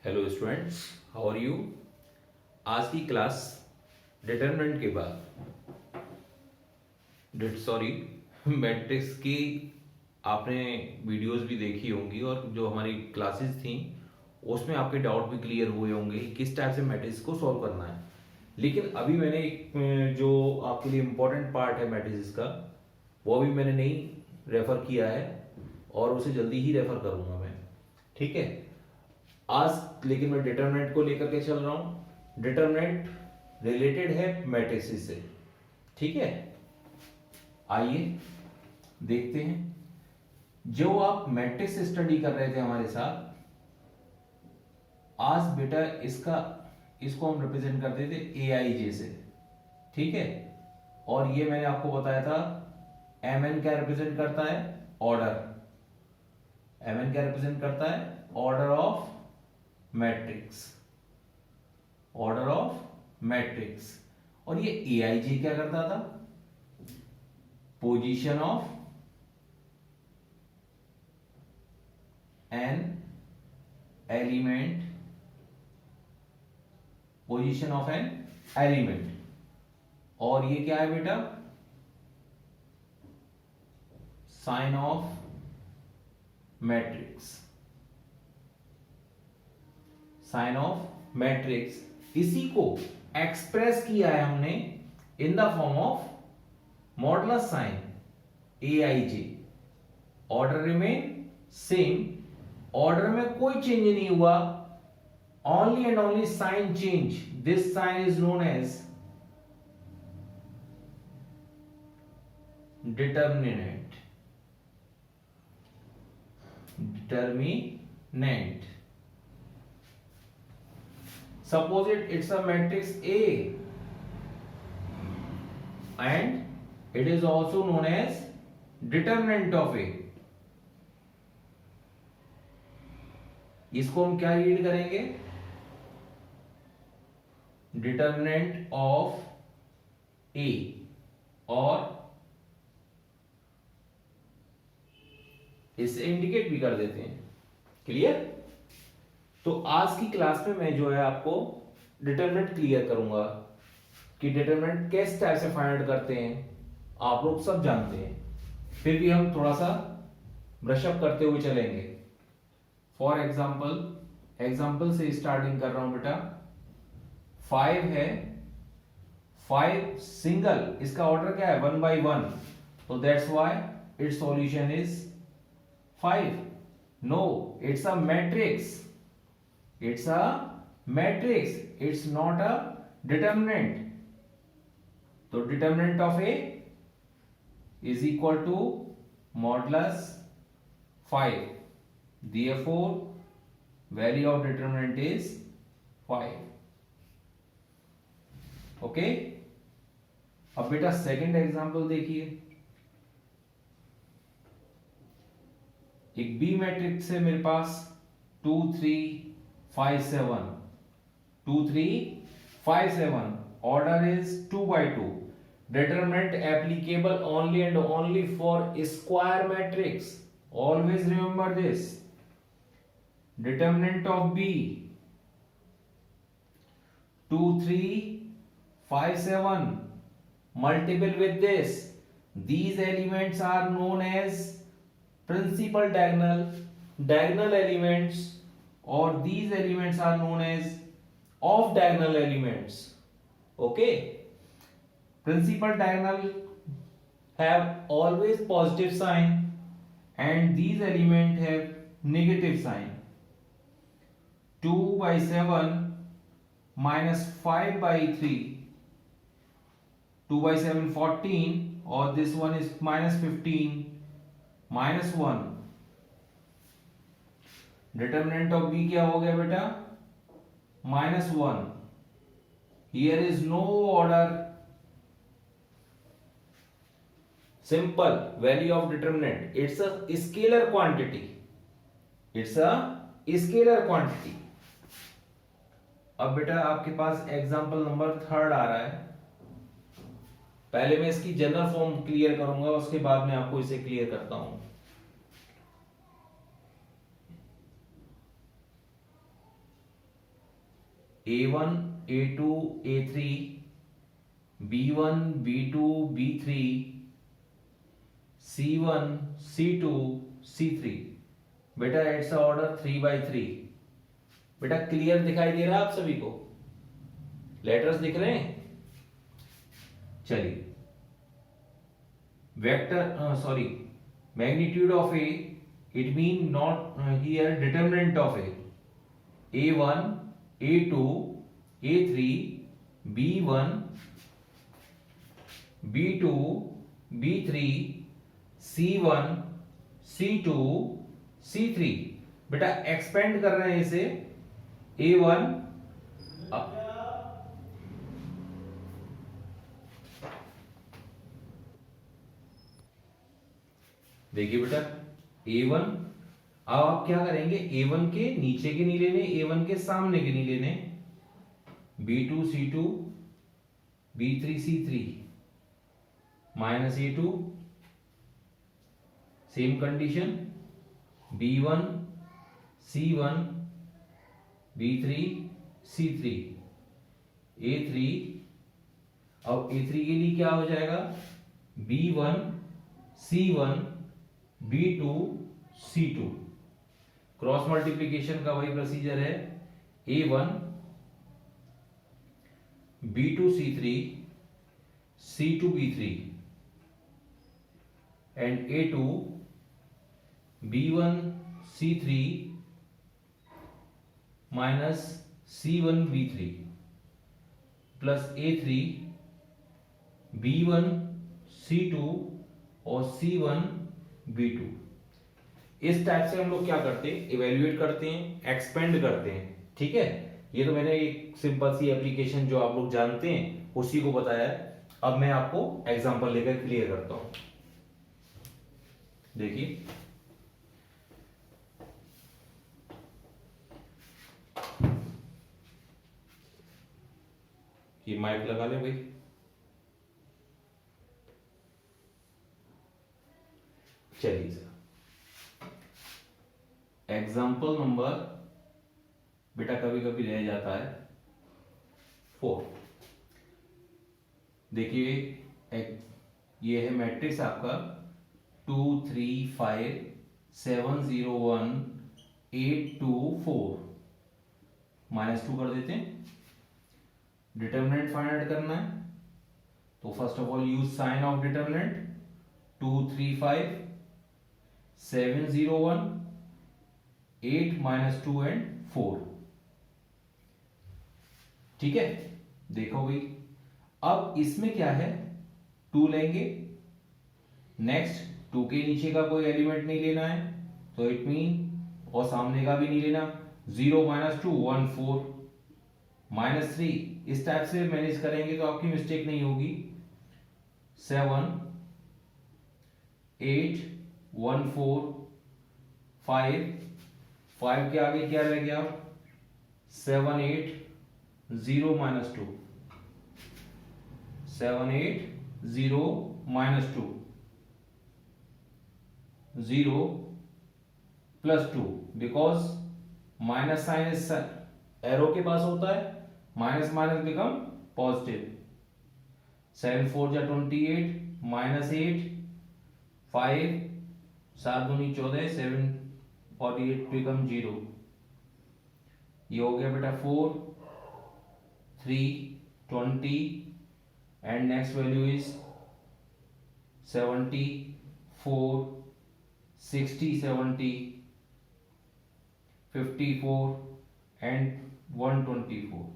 Hello students, how are you. आज की class determinant के बाद सॉरी मैट्रिक्स की आपने वीडियोस भी देखी होंगी और जो हमारी क्लासेस थी उसमें आपके डाउट भी क्लियर हुए होंगे कि किस टाइप से मैट्रिक्स को सॉल्व करना है। लेकिन अभी मैंने एक जो आपके लिए इम्पोर्टेंट पार्ट है मैट्रिक्स का वो अभी मैंने नहीं रेफर किया है और उसे जल्दी ही रेफर करूंगा मैं। ठीक है, आज लेकिन मैं डिटरमिनेंट को लेकर के चल रहा हूं। डिटरमिनेंट रिलेटेड है मैट्रिसेस से। ठीक है, आइए देखते हैं। जो आप मैट्रिक्स स्टडी कर रहे थे हमारे साथ, आज बेटा इसको हम रिप्रेजेंट करते थे AIJ से। ठीक है, और ये मैंने आपको बताया था MN क्या रिप्रेजेंट करता है, ऑर्डर। MN क्या रिप्रेजेंट करता है, order of matrix, order of matrix. और ये AIJ क्या करता था, position of an element, position of an element. और ये क्या है बेटा, sign of matrix, sign of matrix. इसी को एक्सप्रेस किया है हमने in the form of modulus sign AIJ। Order remain same, order में कोई चेंज नहीं हुआ, only and only sign change. This sign is known as determinant, determinant. Suppose it's a matrix A and it is also known as determinant of A. इसको हम क्या read करेंगे, determinant of A, और इसे indicate भी कर देते हैं। क्लियर। तो आज की क्लास में मैं जो है आपको डिटरमिनेंट क्लियर करूंगा कि डिटरमिनेंट किस टाइप से फाइंड आउट करते हैं, आप लोग सब जानते हैं, फिर भी हम थोड़ा सा ब्रशअप करते हुए चलेंगे। फॉर एग्जाम्पल से स्टार्टिंग कर रहा हूं बेटा। 5 है, 5 सिंगल, इसका ऑर्डर क्या है 1 by 1, तो that's why it's solution is 5। No, it's a matrix, it's a matrix, it's not a determinant। तो determinant of A is equal to modulus 5, therefore value of determinant is 5। Okay, अब बेटा second example देखिए। एक B matrix है मेरे पास, 2 3 5 7, 2 3 5 7, order is 2 by 2, determinant applicable only and only for square matrix, always remember this। determinant of B 2 3 5 7 multiple with this, these elements are known as principal diagonal elements, or these elements are known as off diagonal elements। okay, principal diagonal have always positive sign and these elements have negative sign। 2 by 7 minus 5 by 3, 2 by 7 14, or this one is minus 15 minus 1। Determinant of B क्या हो गया बेटा, -1। Here is no order, simple value of determinant, it's a scalar quantity, it's a scalar quantity. अब बेटा आपके पास example number 3 आ रहा है। पहले मैं इसकी जनरल फॉर्म क्लियर करूंगा, उसके बाद मैं आपको इसे क्लियर करता हूं। A1 A2 A3 B1 B2 B3 C1 C2 C3। बेटा इट्स ऑर्डर 3/3। बेटा क्लियर दिखाई दे रहा है आप सभी को? लेटर्स दिख रहे हैं? चलिए, vector sorry magnitude of A, it mean not here determinant of A. A1 A2 A3 B1 B2 B3 C1 C2 C3। बेटा एक्सपेंड कर रहे हैं इसे A1 देखिए बेटा A1, अब आप क्या करेंगे, A1 के नीचे के नहीं लेने, A1 के सामने के नहीं लेने। B2 C2 B3 C3 minus A2, same condition B1 C1 B3 C3 A3। अब A3 के लिए क्या हो जाएगा, B1 C1 B2 C2। Cross multiplication का वही प्रोसीजर है, A1 B2 C3 C2 B3 and A2 B1 C3 minus C1 B3 plus A3 B1 C2 और C1 B2। इस टाइप से हम लोग क्या करते हैं, इवेल्युएट करते हैं, एक्सपेंड करते हैं। ठीक है, ये तो मैंने एक सिंपल सी एप्लीकेशन जो आप लोग जानते हैं उसी को बताया है। अब मैं आपको एग्जांपल लेकर क्लियर करता हूं। देखिए, ये माइक लगा ले भाई। चलिए सर, एग्जाम्पल नंबर बेटा कभी कभी रह जाता है 4। देखिए, ये है मैट्रिक्स आपका 2 3 5 7 0 1 8 2 4। -2 कर देते हैं। डिटरमिनेंट फाइंड आउट करना है, तो first of all use sign of determinant. 2 3 5 7 0 1 8 -2 and 4। ठीक है, देखो भाई, अब इसमें क्या है, 2 लेंगे। नेक्स्ट 2 के नीचे का कोई एलिमेंट नहीं लेना है, तो इट मीन, और सामने का भी नहीं लेना। 0 -2 1 4 -3। इस टाइप से मैनेज करेंगे तो आपकी मिस्टेक नहीं होगी। 7 8 1 4 5 के आगे क्या रह गया, 7 8 0 -2 7 8 0 -2 0 +2, बिकॉज माइनस साइन इस एरो के पास होता है, माइनस माइनस बिकम पॉजिटिव। 7 4 जा 28 -8 5 7 दूनी 14 7 48 बिकम 0। ये हो गया बेटा 4 3 20 and next value is 70 4 60 70 54 and 124।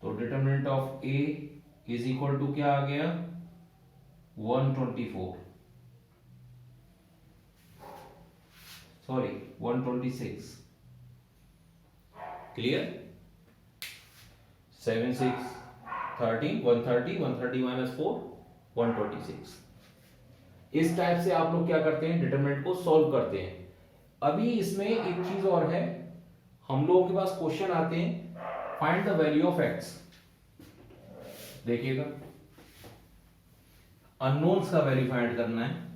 तो determinant of A is equal to क्या आ गया, 124, सॉरी 126। क्लियर? 7 6 13 130 130 -4 126। इस टाइप से आप लोग क्या करते हैं, डिटरमिनेंट को सॉल्व करते हैं। अभी इसमें एक चीज और है, हम लोगों के पास क्वेश्चन आते हैं, find the value of x. देखिएगा, अननोन्स का वैल्यू फाइंड करना है।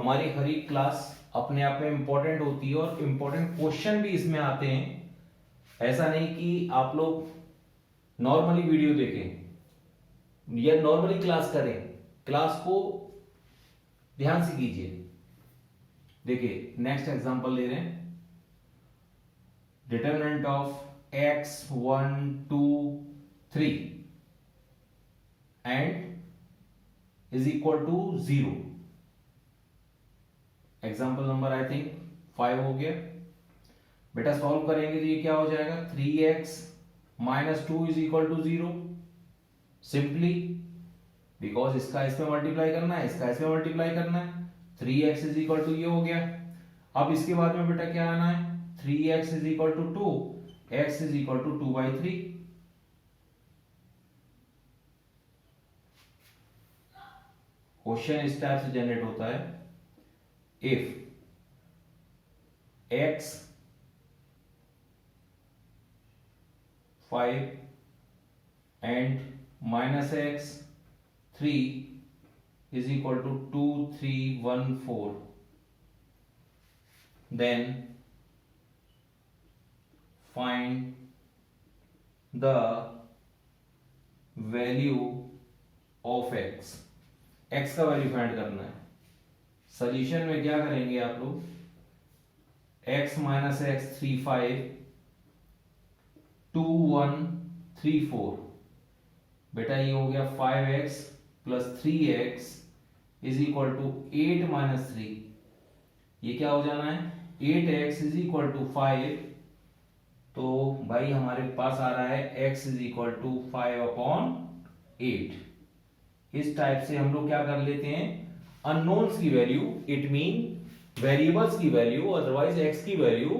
हमारी हर एक क्लास अपने आप में इंपॉर्टेंट होती है और इंपॉर्टेंट क्वेश्चन भी इसमें आते हैं। ऐसा नहीं कि आप लोग नॉर्मली वीडियो देखें या नॉर्मली क्लास करें, क्लास को ध्यान से कीजिए। देखिए नेक्स्ट एग्जांपल ले रहे हैं, determinant of x 1 2 3 and is equal to 0। Example number I think 5 हो गया। बेटा सॉल्व करेंगे तो ये क्या हो जाएगा, 3x minus 2 is equal to 0। Simply because इसका इसमें मल्टीप्लाई करना है, इसका इसमें मल्टीप्लाई करना है। 3x इज इक्वल टू ये हो गया। अब इसके बाद में बेटा क्या आना है, 3x is equal to 2, x is equal to 2/3। Question इस टाइप से जनरेट होता है, if x 5 and minus x 3 is equal to 2 3 1 4, then find the value of x। x का वैल्यू फाइंड करना है। सॉल्यूशन में क्या करेंगे आप लोग, x माइनस एक्स 3 5 2 1 3 4। बेटा ये हो गया 5x plus 3x is equal to 8 minus 3। ये क्या हो जाना है, 8x इज इक्वल टू 5। तो भाई हमारे पास आ रहा है x इज इक्वल टू 5/8। इस टाइप से हम लोग क्या कर लेते हैं, अननोन्स की वैल्यू, इट मीन वेरिएबल्स की वैल्यू, अदरवाइज x की वैल्यू,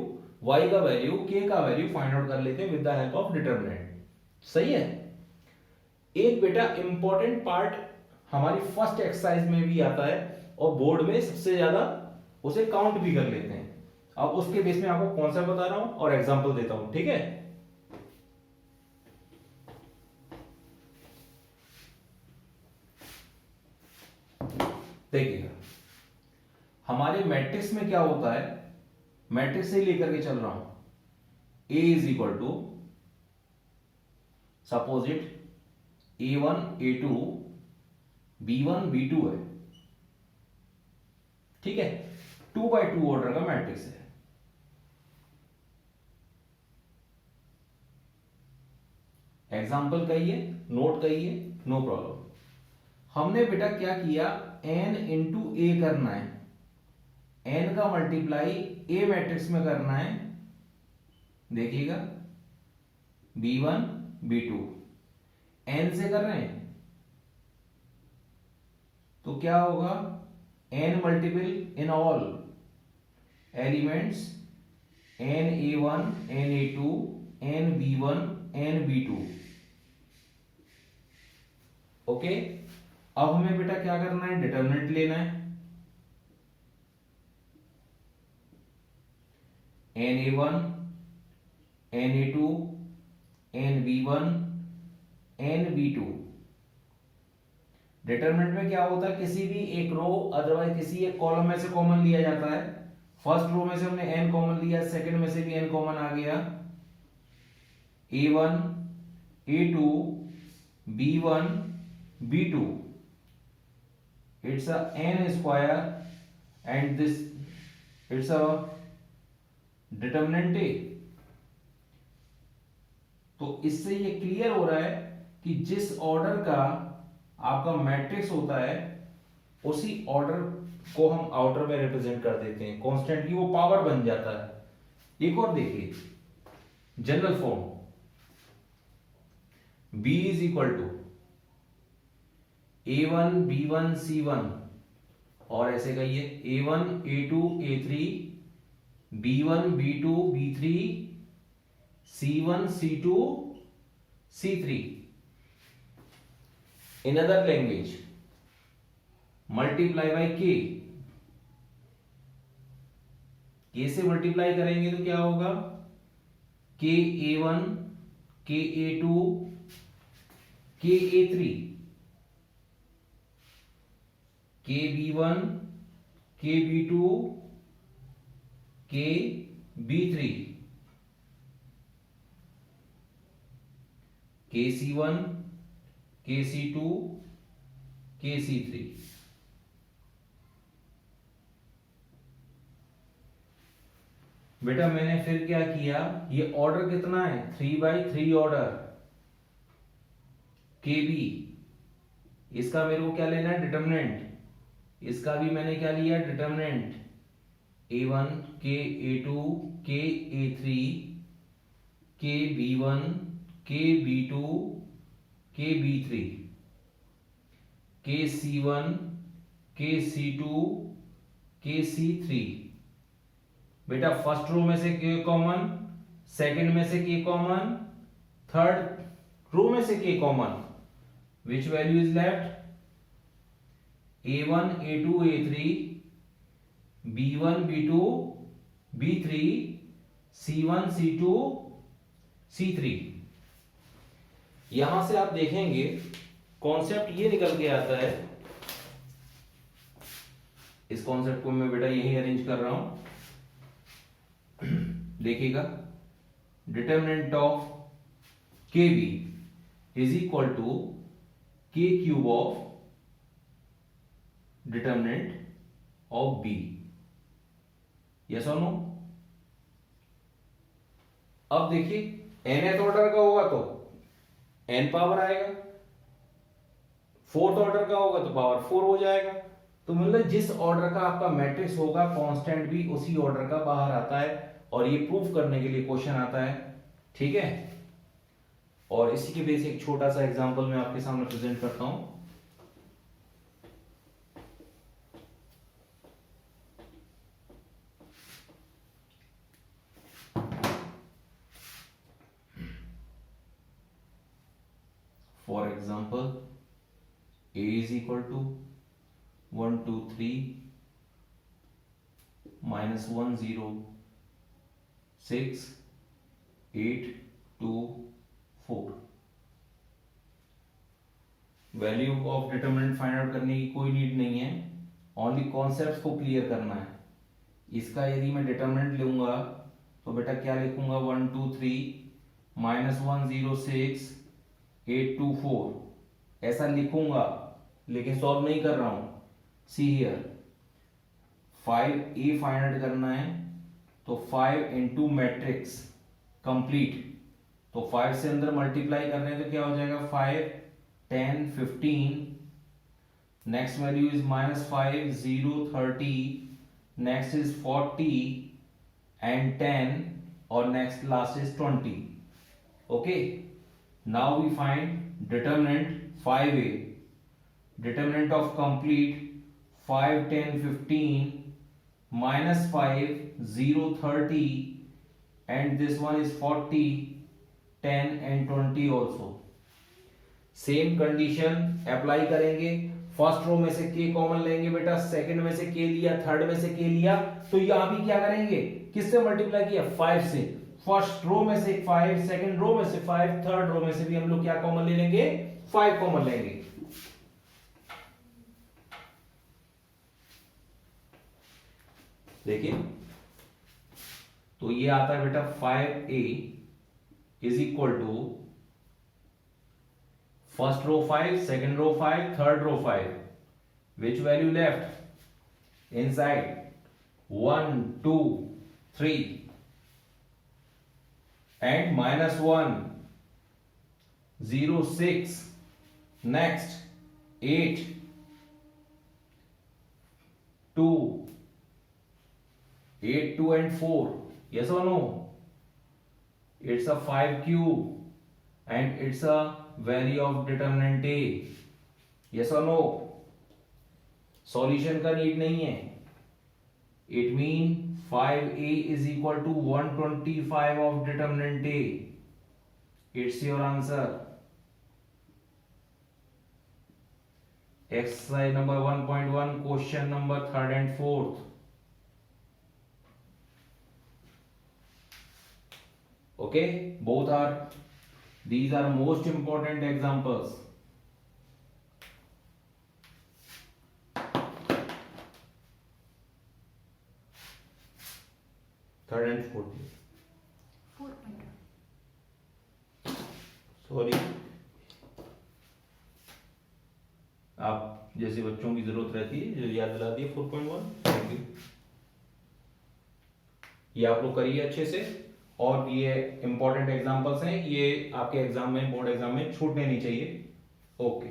y का वैल्यू, k का वैल्यू फाइंड आउट कर लेते हैं with the help of determinant. सही है। एक बेटा इंपॉर्टेंट पार्ट हमारी फर्स्ट एक्सरसाइज में भी आता है और बोर्ड में सबसे ज्यादा उसे काउंट भी कर लेते हैं। अब उसके बेस में आपको कॉन्सेप्ट बता रहा हूं और एग्जांपल देता हूं, ठीक है। देखिएगा हमारे मैट्रिक्स में क्या होता है, मैट्रिक्स से लेकर के चल रहा हूं, a is equal to suppose it a1 a2 b1 b2 है, ठीक है। 2x2 ऑर्डर का मैट्रिक्स है। एग्जाम्पल कहिए, नोट कहिए, नो प्रॉब्लम। हमने बेटा क्या किया, n इंटू ए करना है, n का मल्टीप्लाई a मैट्रिक्स में करना है। देखिएगा b1 b2 n से कर रहे हैं तो क्या होगा, n multiple in all elements, n a1 n a2 n b1 n b2। Okay, अब हमें बेटा क्या करना है, डिटरमिनेंट लेना है। n a1 n a2 n b1 n b2। Determinant में क्या होता है, किसी भी एक रो अदरवाइज किसी एक कॉलम में से कॉमन लिया जाता है। फर्स्ट रो में से हमने n कॉमन लिया, सेकंड में से भी n कॉमन आ गया, a1 a2 b1 b2। it's a n square and this it's a determinant a। तो इससे ये क्लियर हो रहा है कि जिस ऑर्डर का आपका मैट्रिक्स होता है उसी ऑर्डर को हम आउटर में रिप्रेजेंट कर देते हैं, कॉन्स्टेंटली वो पावर बन जाता है। एक और देखिए general form, b is equal to a1 b1 c1, और ऐसे कहिए a1 a2 a3 b1 b2 b3 c1 c2 c3। In other language multiply by k, k से मल्टीप्लाई करेंगे तो क्या होगा, k a1 k a2 k a3 k b1 KB2 KB3 KC1 KC2 KC3। बेटा मैंने फिर क्या किया, ये ऑर्डर कितना है 3/3 ऑर्डर KB, इसका मेरे को क्या लेना है डिटरमिनेंट, इसका भी मैंने क्या लिया डिटरमिनेंट A1 के A2 के A3 के B1 के B2 के B3 के C1 के C2 के C3। बेटा फर्स्ट रो में से K कॉमन, सेकंड में से K कॉमन, थर्ड रो में से K common, which value is left A1 A2 A3 B1 B2 B3 C1 C2 C3। यहां से आप देखेंगे कॉन्सेप्ट ये निकल के आता है, इस कॉन्सेप्ट को मैं बेटा यही अरेंज कर रहा हूं, देखिएगा determinant of KB is equal to K cube of determinant of B, yes और नो। अब देखिए nth ऑर्डर का होगा तो n पावर आएगा, फोर्थ ऑर्डर का होगा तो पावर 4 हो जाएगा। तो मतलब जिस ऑर्डर का आपका मैट्रिक्स होगा कांस्टेंट भी उसी ऑर्डर का बाहर आता है, और ये प्रूफ करने के लिए क्वेश्चन आता है, ठीक है। और इसी के बेस एक छोटा सा एग्जांपल मैं आपके सामने प्रेजेंट करता हूं। For example A is equal to 1 2 3 minus 1 0 6 8 2 4। Value of determinant find out करने की कोई नीड नहीं है, ओनली कॉन्सेप्ट्स को क्लियर करना है। इसका यदि मैं डिटरमिनेंट लूंगा तो बेटा क्या लिखूंगा 1 2 3 minus 1 0 6 8 2 4 ऐसा लिखूंगा, लेकिन सॉल्व नहीं कर रहा हूं। See here 5A find out करना है, तो 5 इंटू मैट्रिक्स कंप्लीट, तो 5 से अंदर मल्टीप्लाई कर रहे हैं तो क्या हो जाएगा 5 10 15, next value is -5 0 30, next is 40 and 10, और next last is 20। Okay, now we find determinant 5A, determinant of complete 5 10 15 -5 0 30, and this one is 40 10 and 20 also। Same condition apply करेंगे, फर्स्ट रो में से K कॉमन लेंगे बेटा, second में से K लिया, third में से K लिया, तो यहां भी क्या करेंगे, किससे मल्टीप्लाई किया 5 से, फर्स्ट रो में से 5, सेकंड रो में से 5, थर्ड रो में से भी हम लोग क्या कॉमन ले लेंगे 5 कॉमन लेंगे। देखिए तो ये आता है बेटा 5A is equal to first row 5, second row 5, third row 5, which value left inside 1 2 3 and -1 0 6, next 8 2 8 2 and 4, yes or no, it's a 5 cube and it's a value of determinant A, yes or no। Solution का need नहीं है, it mean 5A is equal to 125 of determinant A, it's your answer। exercise number 1.1 question number 3rd and 4th। Okay, these are most important examples। Third and fourth में 4.1 sorry, आप जैसे बच्चों की जरूरत रहती है जो याद दिला दिए 4.1। Thank you. ये आप लोग करिए अच्छे से, और ये इंपॉर्टेंट एग्जांपल्स हैं, ये आपके एग्जाम में, बोर्ड एग्जाम में छूटने नहीं चाहिए। ओके।